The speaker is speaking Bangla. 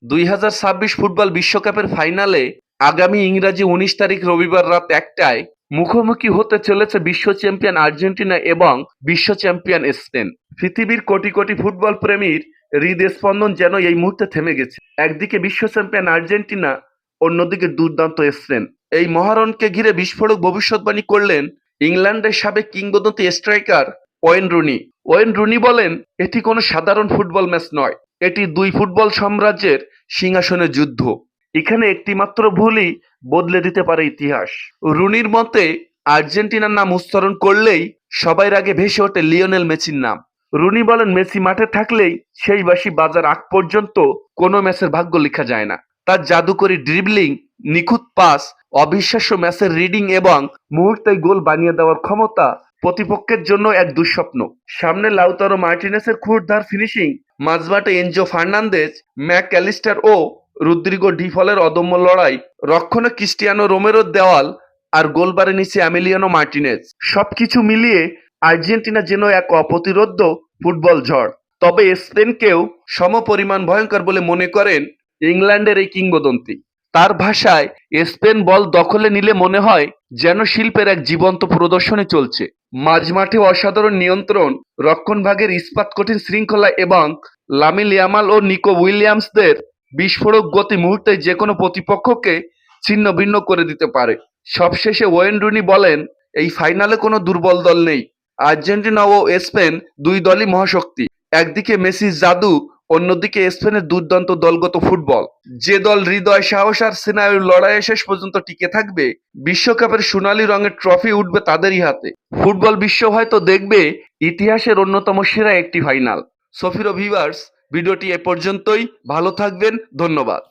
2026 ফুটবল বিশ্বকাপের ফাইনালে আগামী ইংরাজি 19 তারিখ রবিবার রাত 1টায় মুখোমুখি হতে চলেছে বিশ্ব চ্যাম্পিয়ন আর্জেন্টিনা এবং বিশ্ব চ্যাম্পিয়ন স্পেন। পৃথিবীর কোটি কোটি ফুটবল প্রেমীর হৃদস্পন্দন যেন এই মুহূর্তে থেমে গেছে। একদিকে বিশ্ব চ্যাম্পিয়ন আর্জেন্টিনা, অন্যদিকে দুর্দান্ত স্পেন। এই মহারণকে ঘিরে বিস্ফোরক ভবিষ্যৎবাণী করলেন ইংল্যান্ডের সাবেক কিংবদন্তি striker Wayne Rooney. Wayne Rooney বলেন, এটি কোনো সাধারণ ফুটবল ম্যাচ নয়, এটি দুই ফুটবল সাম্রাজ্যের সিংহাসনের যুদ্ধ। এখানে একটিমাত্র ভুলই বদলে দিতে পারে ইতিহাস। রুনির মতে, আর্জেন্টিনার নাম উচ্চারণ করলেই সবার আগে ভেসে ওঠে লিওনেল মেসির নাম। রুনি বলেন, মেসি মাঠে থাকলেই সেই বাঁশি বাজার আগ পর্যন্ত কোনো ম্যাচের ভাগ্য লেখা যায় না। তার জাদুকরী ড্রিবলিং, নিখুঁত পাস, অবিশ্বাস্য ম্যাচের রিডিং এবং মুহূর্তেই গোল বানিয়ে দেওয়ার ক্ষমতা প্রতিপক্ষের জন্য এক দুঃস্বপ্ন। সামনে লাউতারো মার্টিনেসের ক্ষুরধার ফিনিশিং, মাঝমাঠে এনজো ফার্নান্দেজ, ম্যাক অ্যালিস্টার ও রদ্রিগো ডি ফলের অদম্য লড়াই, রক্ষণে ক্রিস্টিয়ানো রোমেরোর দেওয়াল, আর গোলবারে নিচে এমিলিয়ানো মার্টিনেজ। সবকিছু মিলিয়ে আর্জেন্টিনা যেন এক অপ্রতিরোধ্য ফুটবল ঝড়। তবে স্পেনকেও সমপরিমাণ ভয়ঙ্কর বলে মনে করেন ইংল্যান্ডের এই কিংবদন্তি। তার ভাষায়, স্পেন বল দখলে নিলে মনে হয় যেন শিল্পের এক জীবন্ত প্রদর্শনী চলছে। মাঝমাঠে অসাধারণ নিয়ন্ত্রণ, রক্ষণভাগের ইস্পাত কঠিন শৃঙ্খলা এবং লামিন ইয়ামাল ও নিকো উইলিয়ামসদের বিস্ফোরক গতি মুহূর্তে যেকোনো প্রতিপক্ষকে ছিন্ন ভিন্ন করে দিতে পারে। সবশেষে ওয়েন রুনি বলেন, এই ফাইনালে কোনো দুর্বল দল নেই। আর্জেন্টিনা ও স্পেন দুই দলই মহাশক্তি। একদিকে মেসির জাদু, অন্যদিকে স্পেনের দুর্দান্ত দলগত ফুটবল। যে দল হৃদয়, সাহস আর সিনারির লড়াইয়ে শেষ পর্যন্ত টিকে থাকবে, বিশ্বকাপের সোনালী রঙের ট্রফি উঠবে তাদেরই হাতে। ফুটবল বিশ্ব হয়তো দেখবে ইতিহাসের অন্যতম সেরা একটি ফাইনাল। সফিরো ভিউয়ার্স, ভিডিওটি এ পর্যন্তই। ভালো থাকবেন, ধন্যবাদ।